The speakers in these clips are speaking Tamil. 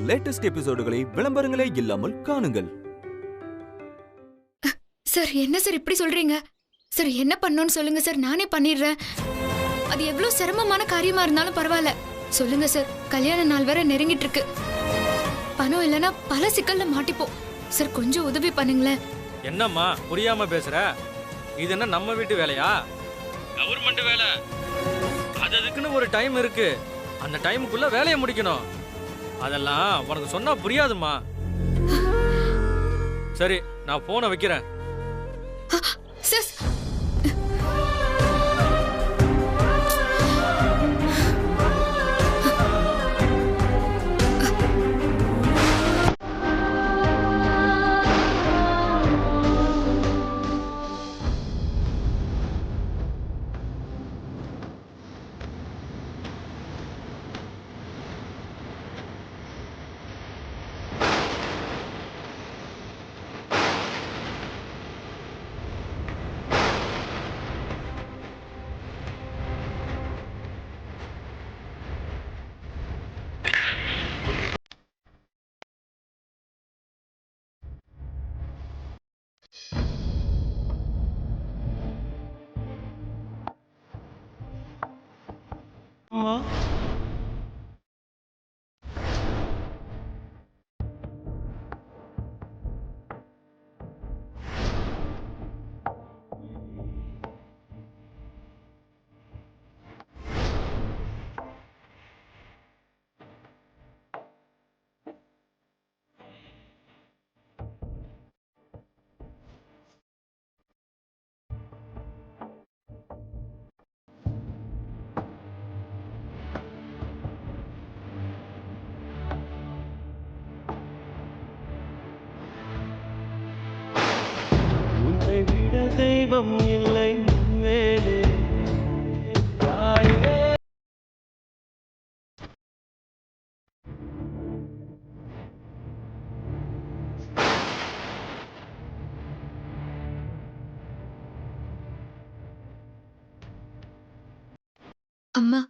லேட்டஸ்ட் எபிசோடுகளை விளம்பரங்களே இல்லாமல் காணுங்கள். சார் என்ன சார் இப்படி சொல்றீங்க? சார் என்ன பண்ணணும்னு சொல்லுங்க சார், நானே பண்ணிடுறேன். அது எவ்வளவு சிரமமான காரியமா இருந்தாலும் பரவாயில்ல, சொல்லுங்க சார். கல்யாண நாள் வேற நெருங்கிட்டு இருக்கு. பணம் இல்லைன்னா பல சிக்கல்ல மாட்டிப்போம் சார். கொஞ்சம் உதவி பண்ணுங்களேன். என்னம்மா புரியாம பேசுற? இது என்ன நம்ம வீட்டு வேலையா? கவர்மெண்ட் வேலை. அதுக்குன்னு ஒரு டைம் இருக்கு. அந்த டைமுக்குள்ள வேலையை முடிக்கணும். அதெல்லாம் உனக்கு சொன்னா புரியாதுமா. சரி, நான் போனை வைக்கிறேன். சார் தெய்வம் இல்லை மேலே தாயே. அம்மா,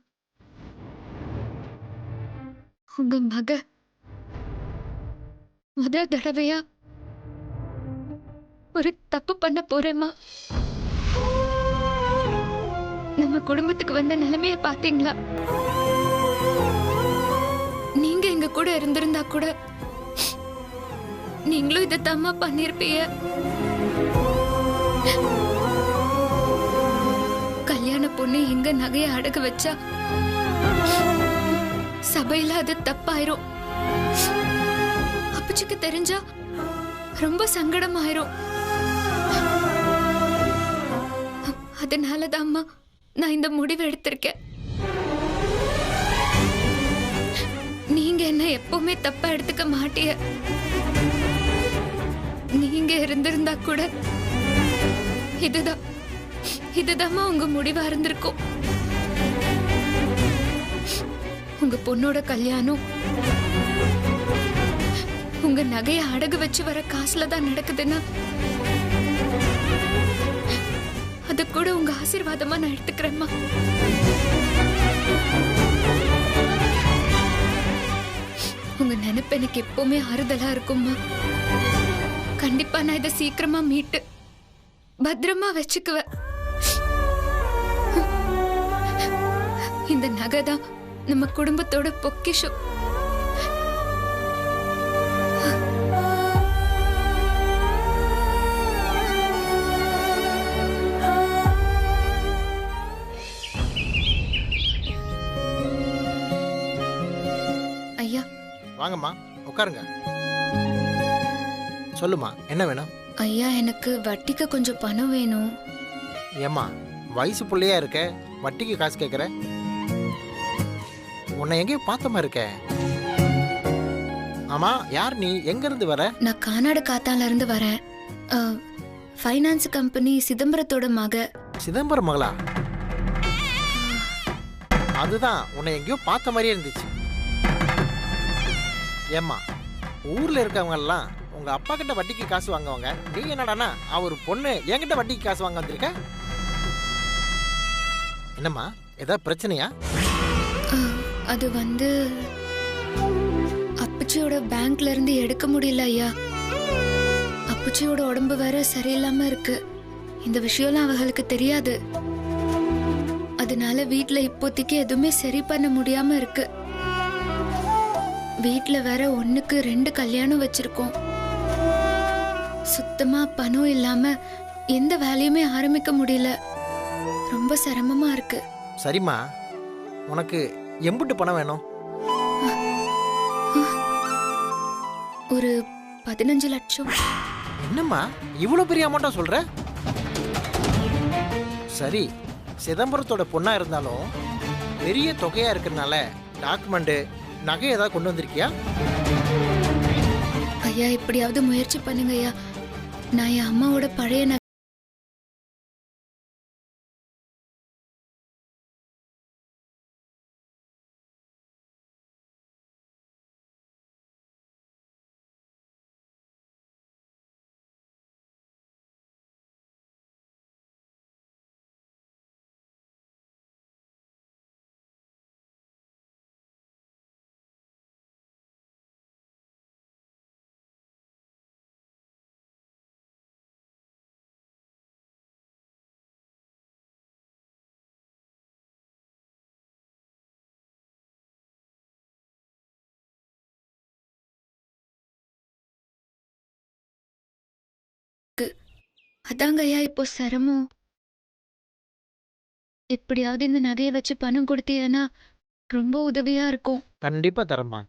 உங்க மக முதல் தடவையா ஒரு தப்பு பண்ண போறேம்மா. நம்ம குடும்பத்துக்கு வந்த நிலைமைய பாத்தீங்களா? நீங்க எங்க கூட இருந்திருந்தா கூட நீங்களும் இதைத்தாம்மா பண்ணிருப்பீங்க. கல்யாண பொண்ணு எங்க நகைய அடகு வச்சா சபையில அது தப்பாயிரும். அப்பச்சிக்கு தெரிஞ்சா ரொம்ப சங்கடம் ஆயிரும். அதனாலதான் அம்மா நான் இந்த முடிவு எடுத்திருக்கேன். நீங்க என்ன எப்பவுமே தப்பா எடுத்துக்க மாட்டிய. நீங்க இருந்திருந்தா கூட இதுதாம்மா உங்க முடிவா இருந்திருக்கும். உங்க பொண்ணோட கல்யாணம் உங்க நகைய அடகு வச்சு வர காசுல தான் நடக்குதுன்னா அது கூட உங்க ஆசீர்வாதமா நான் எடுத்துக்கிறேம்மா. உங்க நினைப்பு எனக்கு எப்பவுமே ஆறுதலா இருக்கும்மா. கண்டிப்பா நான் இதை சீக்கிரமா மீட்டு பத்திரமா வச்சுக்குவேன். இந்த நகை தான் நம்ம குடும்பத்தோட பொக்கிஷம். ஐயா வாங்கம்மா, உட்காருங்க. சொல்லுமா, என்ன வேணும்? ஐயா, எனக்கு வட்டிக்கு கொஞ்சம் பணம் வேணும். ஏம்மா, வயசு பிள்ளையா இருக்க, வட்டிக்கு காசு கேட்குற? உன்னை எங்கேயோ பார்த்தமா இருக்க. ஆமா, யார் நீ? எங்கிருந்து வர? நான் கானாடு காத்தால இருந்து வரேன். ஃபைனான்ஸ் கம்பெனி சிதம்பரத்தோட மக. சிதம்பரம் மகளா? அதுதான், உன்னை எங்கேயோ பார்த்த மாதிரியே இருந்துச்சு. ஏம்மா, ஊர்ல இருக்கவங்க எல்லாம் உங்க அப்பா கிட்ட வட்டிக்கு காசு வாங்குவாங்க. நீ என்னடானா அவர் பொண்ணு என்கிட்ட வட்டிக்கு காசு வாங்க வந்திருக்க? என்னம்மா, ஏதாவது பிரச்சனையா? அது வந்து அப்பச்சியோட பேங்க்ல இருந்து எடுக்க முடியல ஐயா. அப்புச்சியோட உடம்பு வேற சரியில்லாம இருக்கு. இந்த விஷயம்லாம் அவங்களுக்கு தெரியாது. அதனால வீட்ல இப்போதைக்கு எதுவுமே சரி பண்ண முடியாம இருக்கு. வீட்ல வேற 1க்கு 2 கல்யாணம் வச்சிருக்கோம். சுத்தமா பணம் இல்லாம எந்த வேலையுமே ஆரம்பிக்க முடியல. ரொம்ப சிரமமா இருக்கு. சரிம்மா, உனக்கு எம்புட்டு பணம் வேணும்? ஒரு 15 லட்சம். என்னம்மா இவ்வளோ பெரிய அமௌண்ட்டா சொல்ற? சரி, சிதம்பரத்தோட பொண்ணா இருந்தாலும் பெரிய தொகையா இருக்கிறதுனால டாக்குமெண்ட் நகை ஏதாவது கொண்டு வந்திருக்கியா? ஐயா எப்படியாவது முயற்சி பண்ணுங்க ஐயா. நான் என் அம்மாவோட பழைய அதாங்க ஐயா இப்போ சிரமம். எப்படியாவது இந்த நகையை வச்சு பணம் கொடுத்தீங்கன்னா ரொம்ப உதவியா இருக்கும். கண்டிப்பா தரமா.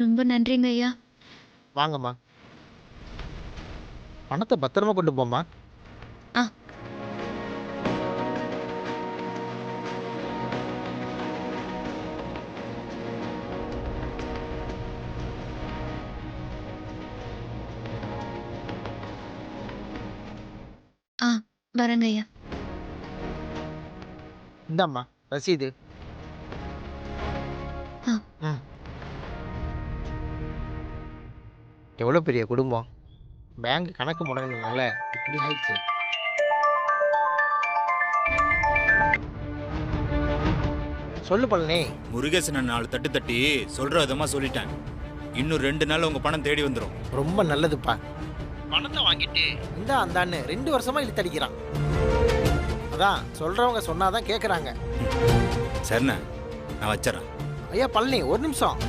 ரொம்ப நன்றிங்க ஐயா. வாங்கம்மா, பணத்தை பத்திரமா கொண்டு போம்மா. ஆ. ஆ வரேங்க ஐயா. இந்தாம்மா ரசீது. ஆ. ம். எவ்வளோ பெரிய குடும்பம், பேங்க் கணக்கு முடங்கினால இப்படி ஆயிடுச்சு. சொல்லு பழனி. முருகேசனை 4 தட்டு தட்டி சொல்ற விதமா சொல்லிட்டேன். இன்னும் 2 நாள் உங்க பணம் தேடி வந்துடும். ரொம்ப நல்லதுப்பா. பணத்தை வாங்கிட்டு இந்த அந்தான்னு 2 வருஷமா இழுத்தடிக்கிறான். அதான் சொல்றவங்க சொன்னாதான் கேட்குறாங்க. சரிண்ணே, நான் வச்சிடறேன். ஐயா பழனி, ஒரு நிமிஷம்.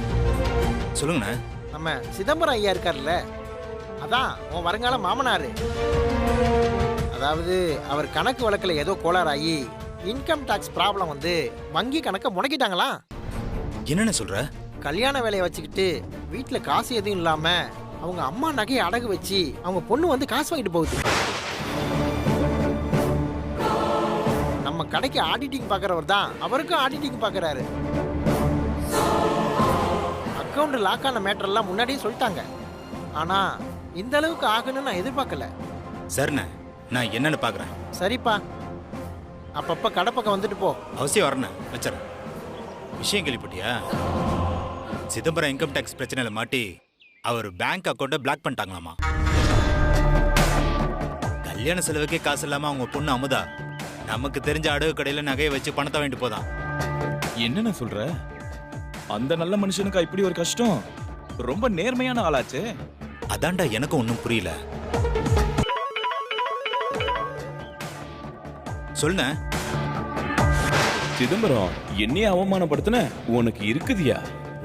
சொல்லுங்கண்ணே. நம்ம சிதம்பரம் ஐயா இருக்கார்ல, அதான் உன் வருங்கால மாமனாரு. அதாவது அவர் கணக்கு வழக்கில் ஏதோ கோளாறாகி இன்கம் டாக்ஸ் ப்ராப்ளம் வந்து வங்கி கணக்கை முடக்கிட்டாங்களா? என்னென்ன சொல்ற? கல்யாண வேலையை வச்சுக்கிட்டு வீட்டில் காசு எதுவும் இல்லாமல் அவங்க அம்மா நகையை அடகு வச்சு அவங்க பொண்ணு வந்து காசு வாங்கிட்டு போகுது. நம்ம கடைக்கு ஆடிட்டிங் பார்க்குறவர் தான் அவருக்கும் ஆடிட்டிங் பார்க்குறாரு. அக்கௌண்ட் லாக் ஆன மேட்டரெல்லாம் முன்னாடியே சொல்லிட்டாங்க. ஆனால் இந்த அளவுக்கு ஆகணும்னு நான் எதிர்பார்க்கல. சரிண்ணே, நான் என்னன்னு பார்க்குறேன். சரிப்பா, அப்பப்போ கடை பக்கம் வந்துட்டு போ. அவசியம் வரண்ணே, வச்சிடறேன். விஷயம் கேள்விப்பட்டியா? சிதம்பரம் இன்கம் டேக்ஸ் பிரச்சனையில மாட்டி அவர் பேங்க் அக்கௌண்ட்டை பிளாக் பண்ணிட்டாங்களாமா. கல்யாண செலவுக்கே காசு இல்லாம அவங்க பொண்ணு அமுதா நமக்கு தெரிஞ்ச அடகு கடையில நகையை வச்சு பணத்தை வாங்கிட்டு போதான். என்னென்ன சொல்ற? அந்த நல்ல மனுஷனுக்கா இப்படி ஒரு கஷ்டம்? ரொம்ப நேர்மையான ஆளாச்சே. அதான்டா எனக்கும் ஒன்றும் புரியல. சொல்லுண்ண. சிதம்பரம், என்னையே அவமானப்படுத்தின உனக்கு இருக்குதியா?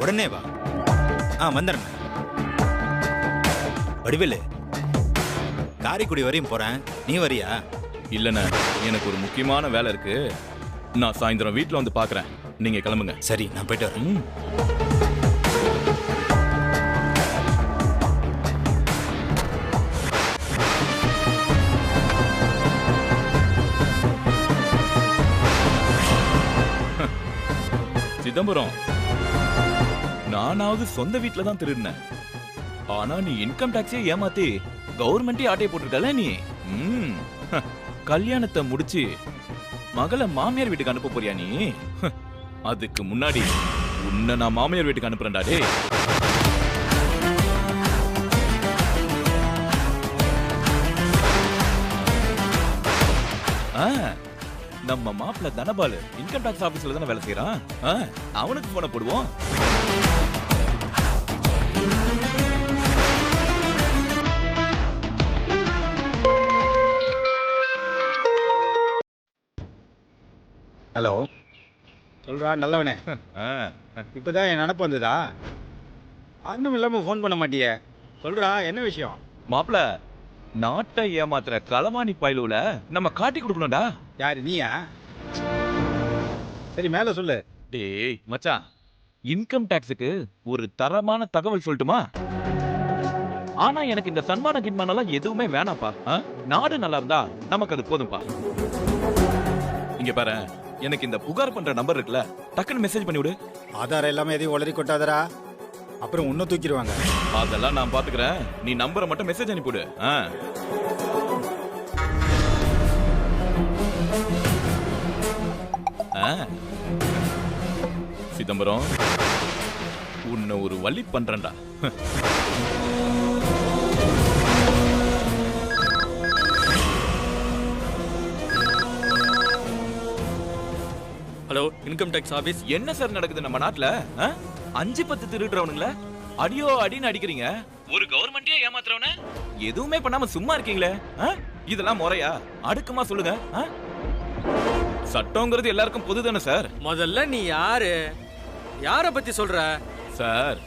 உடனே வா. வந்துடுறேன். வடிவேலு, காரைக்குடி வரையும் போறேன், நீ வரியா? இல்லண்ணே, எனக்கு ஒரு முக்கியமான வேலை இருக்கு. நான் சாயந்தரம் வீட்டுல வந்து பாக்குறேன். நீங்க கிளம்புங்க. சரி, நான் போயிட்டு வரேன். சிதம்பரம், நானாவது சொந்த வீட்டுல தான் திருடினேன். ஆனா நீ இன்கம் டாக்ஸே ஏமாத்தி கவர்மெண்டே ஆட்டையை போட்டுருக்கல நீ. கல்யாணத்தை முடிச்சு மகளை மாமியார் வீட்டுக்கு அனுப்ப போறியா நீ? அதுக்கு முன்னாடி உன்னை நான் மாமியார் வீட்டுக்கு அனுப்புறேன்டா டேய். நம்ம மாப்பிள்ள தனபாலு இன்கம் டாக்ஸ் ஆபீஸ்ல தானே வேலை செய்யறான். அவனுக்கு போன போடுவோம். ஹலோ, சொல்றா நல்லவனே. இப்போதான் என் நினப்பு வந்ததா? அன்னும் இல்லாமல் ஃபோன் பண்ண மாட்டியே. சொல்றா, என்ன விஷயம்? மாப்பிள்ள, நாட்டை ஏமாத்துற களவாணி பயலுல நம்ம காட்டி கொடுக்கணும்டா. யாரு, நீயா? சரி, மேல சொல்லு. டேய் மச்சான், இன்கம் டாக்ஸுக்கு ஒரு தரமான தகவல் சொல்லட்டுமா? ஆனா எனக்கு இந்த சன்மான கின்மானெல்லாம் எதுவுமே வேணாப்பா. நாடு நல்லா இருந்தா நமக்கு அது போதும்பா. இங்க பாரு, எனக்கு இந்த புகார் பண்ற நம்பர் இருக்குல்ல, டக்குன்னு மெசேஜ் பண்ணி விடு. ஆதாரம் எல்லாமே எதையும் உளறி கொட்டாதரா, அப்புறம் இன்னும் தூக்கிடுவாங்க. அதெல்லாம் நான் பாத்துக்கிறேன். நீ நம்பரை மட்டும் மெசேஜ் அனுப்பிவிடு. சிதம்பரம், உன்னை ஒரு வழி பண்றேன்டா. Hello, income tax office. என்ன சார் நடக்குது நம்ம நாட்டுல? 5-10 திருடுறவனுங்கள அடியோ அடின்னு அடிக்கிறீங்க. ஒரு கவர்மெண்டே ஏமாத்துறவன எதுவுமே பண்ணாம சும்மா இருக்கீங்களே. இதெல்லாம் முறையா? அடுக்குமா சொல்லுங்க. சட்டம்ங்கிறது எல்லாருக்கும் பொதுதானே சார்? முதல்ல நீ யாரு? யார பத்தி சொல்ற? சார்,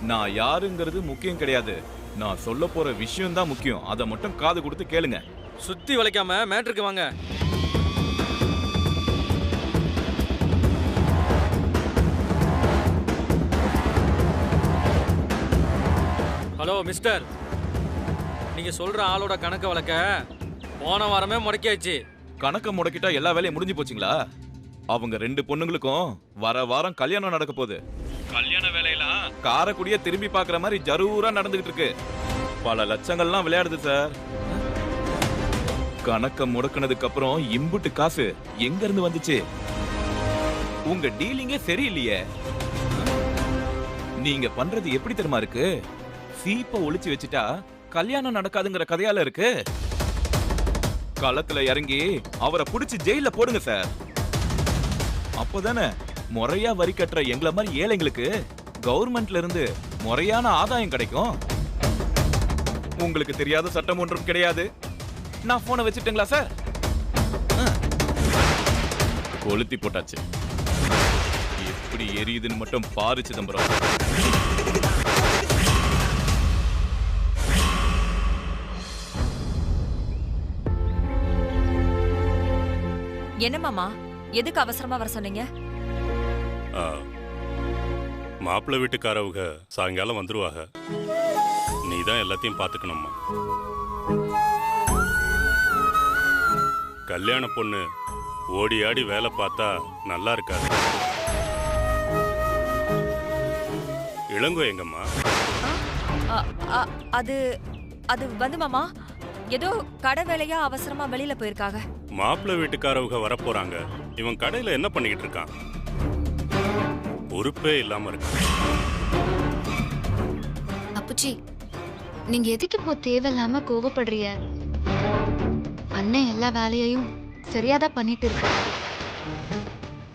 நான் யாருங்கிறது முக்கியம் கிடையாது. நான் சொல்ல போற விஷயம் தான் முக்கியம். அதை மட்டும் காது கொடுத்து கேளுங்க. சுத்தி வளைக்காம மேட்ருக்கு வாங்க. ஹலோ மிஸ்டர், நீங்க சொல்ற ஆளோட கணக்கு வழக்க போன வாரமே முடக்கியாச்சு. கணக்க முடக்கிட்டா எல்லா வேலையும் முடிஞ்சு போச்சுங்களா? அவங்க 2 பொண்ணுங்களுக்கும் வர வாரம் கல்யாணம் நடக்க போகுது. கல்யாண வேலையெல்லாம் காரைக்குடியே திரும்பி பாக்குற மாதிரி ஜரூரா நடந்துகிட்டு இருக்கு. பல லட்சங்கள்லாம் விளையாடுது சார். கணக்க முடக்கினதுக்கு அப்புறம் இம்புட்டு காசு எங்க இருந்து வந்துச்சு? உங்க டீலிங்கே சரியில்லையே. நீங்க பண்றது எப்படி தெரியுமா இருக்கு? சீப்ப ஒளிச்சு வச்சுட்டா கல்யாணம் நடக்காதுங்கிற கதையால இருக்கு. களத்துல இறங்கி அவரை புடிச்சு ஜெயில போடுங்க சார். அப்போதானே முறையா வரி கட்டுற எங்களை மாதிரி ஏழைங்களுக்கு கவர்மெண்ட்ல இருந்து முறையான ஆதாயம் கிடைக்கும். உங்களுக்கு தெரியாத சட்டம் ஒன்றும் கிடையாது. நான் போனை வச்சுட்டுங்களா சார்? கொளுத்தி போட்டாச்சு. எப்படி எரியுதுன்னு மட்டும் பாரு சிதம்பரம். என்ன மாமா, எதுக்கு அவசரமா வர சொன்னீங்க? மாப்பிள்ளை வீட்டுக்காரவங்க சாயங்காலம் வந்துருவாங்க. நீ தான் எல்லாத்தையும் பார்த்துக்கணும்மா. கல்யாண பொண்ணு ஓடி ஆடி வேலை பார்த்தா நல்லா இருக்காது. இளங்கோ எங்கம்மா? அது அது வந்து மாமா, ஏதோ கடை வேலையா அவசரமா வெளியில போயிருக்காங்க. மாப்பிள்ளை வீட்டுக்காரவங்க வரப்போறாங்க. இவன் கடையில என்ன பண்ணிக்கிட்டு இருக்கான்? பொறுப்பே இல்லாம இருக்கான். அப்புச்சி, நீங்க எதுக்கு இப்போ தேவையில்லாம கோவப்படுறீங்க? அண்ணன் எல்லா வேலையையும் சரியாதான் பண்ணிட்டு இருக்க.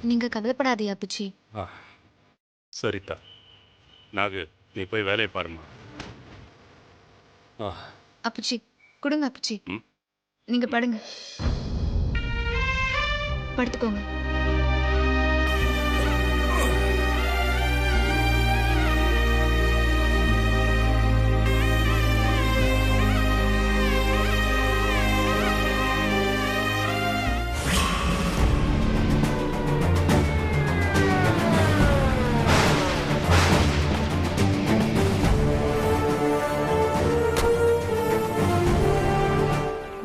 நீங்க கவலைப்படாதீங்க அப்புச்சி. சரிதா. நாகு, நீ போய் வேலையை பாருமா. அப்புச்சி கொடுங்க அப்புச்சி. ம். நீங்க படுங்க. படுத்துக்கோங்க.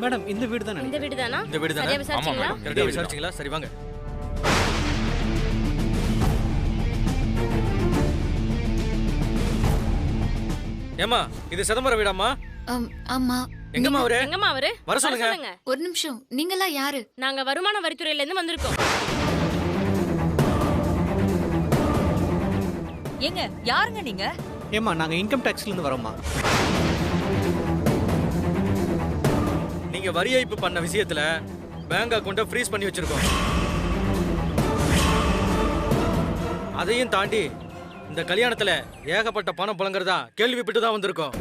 மேடம் இந்த வீடு தானே? இந்த வீடு தானா? இந்த வீடு தானே? சரியா விசாரிச்சீங்களா? கரெக்டா விசாரிச்சீங்களா? சரி வாங்க. ஏமா இது சிதம்பரம் வீடாம்மா? ஆமா. எங்கம்மா அவரு? எங்கம்மா அவரு? வர சொல்லுங்க. ஒரு நிமிஷம். நீங்களா யாரு? நாங்க வருமான வரித்துறையில இருந்து வந்திருக்கோம். ஏங்க யாருங்க நீங்க? ஏம்மா நாங்க இன்கம் டாக்ஸ்ல இருந்து வரோம்மா. நீங்க வரி ஏய்ப்பு பண்ண விஷயத்துல பேங்க் அக்கவுண்ட ஃப்ரீஸ் பண்ணி வச்சிருக்கோம். அதையும் தாண்டி இந்த கல்யாணத்துல ஏகப்பட்ட பணம் புழங்குறதா கேள்விப்பட்டு தான் வந்திருக்கோம்.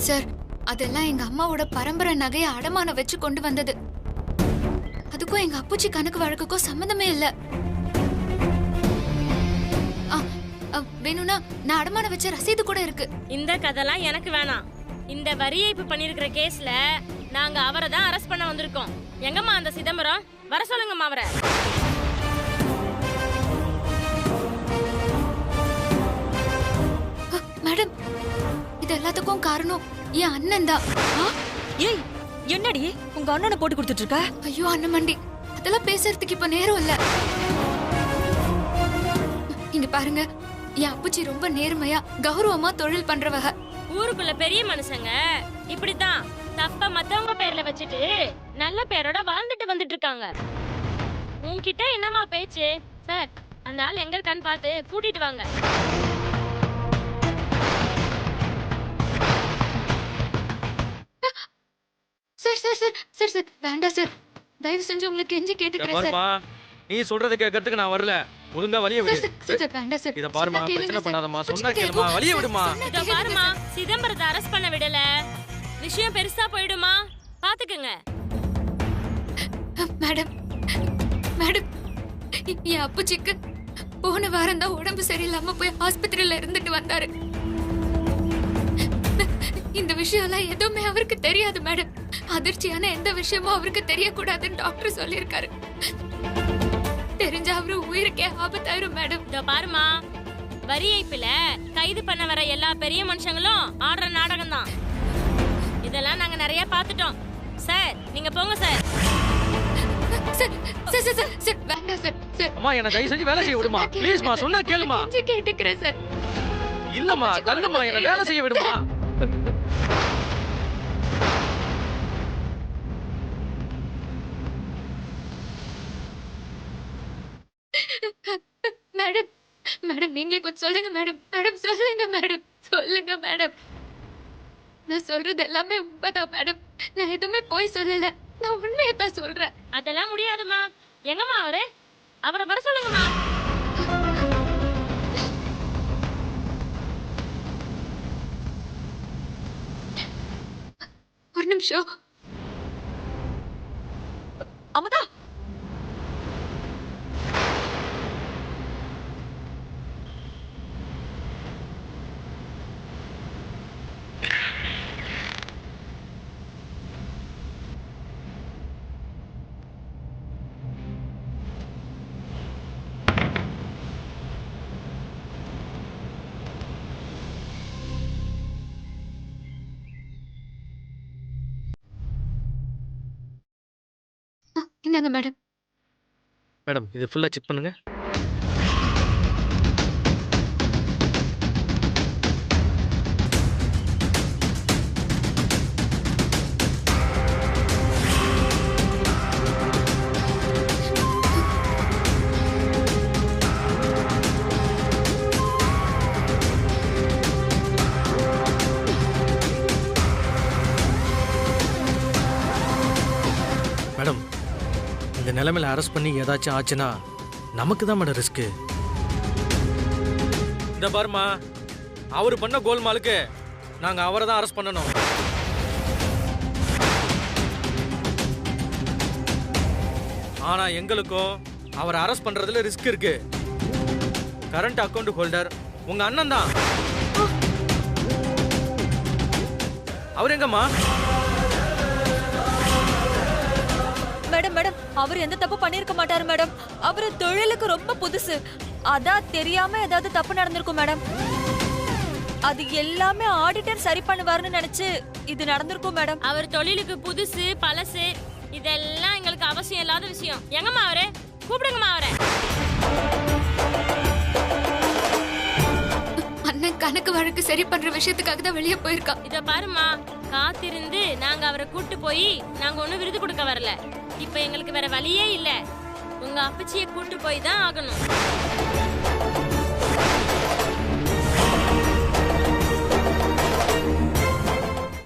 சார், அதெல்லாம் எங்க அம்மாவோட பரம்பரை நகையை அடமானம் வச்சு கொண்டு வந்தது. அதுக்கும் எங்க அப்புச்சி கணக்கு வழக்குக்கும் சம்மந்தமே இல்ல. வேணும்னா நான் அடமானம் வச்ச ரசீது கூட இருக்கு. இந்த கதைலாம் எனக்கு வேணாம். இந்த வரி ஏய்ப்பு பண்ணிருக்கிற கேஸ்ல நாங்க அவரை தான் அரெஸ்ட் பண்ண வந்திருக்கோம். எங்கம்மா அந்த சிதம்பரம்? வர சொல்லுங்கம்மா அவரை. மேடம், இது எல்லாத்துக்கும் காரணம் என் அண்ணன் தான். ஏய் என்னடி உங்க அண்ணனை போட்டு கொடுத்துட்டு இருக்க? ஐயோ அண்ணன் மண்டி, அதெல்லாம் பேசுறதுக்கு இப்ப நேரம் இல்ல. இங்க பாருங்க, என் அப்புச்சி ரொம்ப நேர்மையா கௌரவமா தொழில் பண்றவங்க. ஊருக்குள்ள பெரிய மனுஷங்க இப்படித்தான் தப்ப மத்தவங்க பேர்ல வச்சுட்டு நல்ல பேரோட வாழ்ந்துட்டு வந்துட்டு இருக்காங்க. உன்கிட்ட என்னமா பேச்சு? சார், அந்த ஆள் எங்க இருக்கான்னு பார்த்து கூட்டிட்டு வாங்க. Sir sir sir sir sir வேண்டாம் சார், தயவு செஞ்சு உங்களுக்கு கெஞ்சி கேட்டுக்கிறேன் சார். பாருமா, நீ சொல்றதை கேட்கறதுக்கு நான் வரல. ஒழுங்கா வழிய விடு. சார் வேண்டாம் சார். இத பாருமா, பிரச்சனை பண்ணாதம்மா. சொன்னா கேளுமா, வழிய விடுமா. இதோ பாருமா, சிதம்பரத்தை அரெஸ்ட் பண்ண விடல. விஷயம் பெருசா போயிடுமா, பாத்துக்கங்க. மேடம் மேடம், என் அப்புச்சிக்கு போன வாரம் தான் உடம்பு சரியில்லாம போய் ஆஸ்பத்திரியில இருந்துட்டு வந்தாரு. இந்த விஷயம்லாம் எதுவுமே அவருக்கு தெரியாது மேடம். அதிர்ச்சியான எந்த விஷயமும் அவருக்கு தெரியக்கூடாதுன்னு டாக்டர் சொல்லியிருக்காரு. தெரிஞ்ச அவரு உயிருக்கே ஆபத்தாயிரும் மேடம். இதோ பாருமா, வரி ஏய்ப்புல கைது பண்ண வர எல்லா பெரிய மனுஷங்களும் ஆடுற நாடகம் தான். இதெல்லாம் நாங்க நிறைய பாத்துட்டோம். சார், நீங்க போங்க sir. Sir sir sir sir வேண்டாம் சார். சார் அம்மா, என்ன தயவு செஞ்சு வேலை செய்ய விடுமா. ப்ளீஸ்மா, சொன்னா கேளுமா. கேட்டுக்கிறேன் சார். இல்லம்மா, தள்ளுமா, என்ன வேலை செய்ய விடுமா. மேடம் மேடம், நீங்களே கொஞ்சம் சொல்லுங்க மேடம். மேடம் சொல்லுங்க மேடம், சொல்லுங்க மேடம். நான் சொல்றது எல்லாமே உண்மைதான் மேடம். நான் எதுவுமே போய் சொல்லல, நான் உண்மையை தான் சொல்றேன். அதெல்லாம் முடியாதுமா. எங்கம்மா அவரு? அவரை வர சொல்லுங்கம்மா. ஒரு நிமிஷம். அமுதா, இந்தாங்க மேடம். மேடம், இது ஃபுல்லா செக் பண்ணுங்க. மேடம், இந்த நிலைமையில அரெஸ்ட் பண்ணி ஏதாச்சும் ஆச்சுன்னா நமக்கு தான் மேடம் ரிஸ்க்கு. இந்த பாருமா, அவர் பண்ண கோல்மாலுக்கு நாங்க அவரை தான் அரெஸ்ட் பண்ணணும். ஆனா எங்களுக்கும் அவரை அரெஸ்ட் பண்றதுல ரிஸ்க் இருக்கு. கரண்ட் அக்கவுண்ட் ஹோல்டர் உங்க அண்ணன் தான். அவர் எங்கம்மா? மேடம் மேடம் அவர் எந்த தப்பு பண்ணிருக்க மாட்டாரு மேடம். அவரு தொழிலுக்கு ரொம்ப புதுசு, அதான் தெரியாம ஏதாவது தப்பு நடந்திருக்கும் மேடம். அது எல்லாமே ஆடிட்டர் சரி பண்ணுவாருன்னு நினைச்சு இது நடந்திருக்கும் மேடம். அவர் தொழிலுக்கு புதுசு பழசு இதெல்லாம் எங்களுக்கு அவசியம் இல்லாத விஷயம். எங்கம்மா அவரு? கூப்பிடுங்கம்மா அவரை. அண்ணன் கணக்கு வழக்கு சரி பண்ற விஷயத்துக்காக தான் வெளியே போயிருக்கா. இத பாருமா, காத்திருந்து நாங்க அவரை கூட்டு போய் நாங்க ஒண்ணும் விருது கொடுக்க வரல. இப்ப எங்களுக்கு வேற வழியே இல்ல. உங்க அப்பச்சியை கூட்டு போய் தான் ஆகணும்.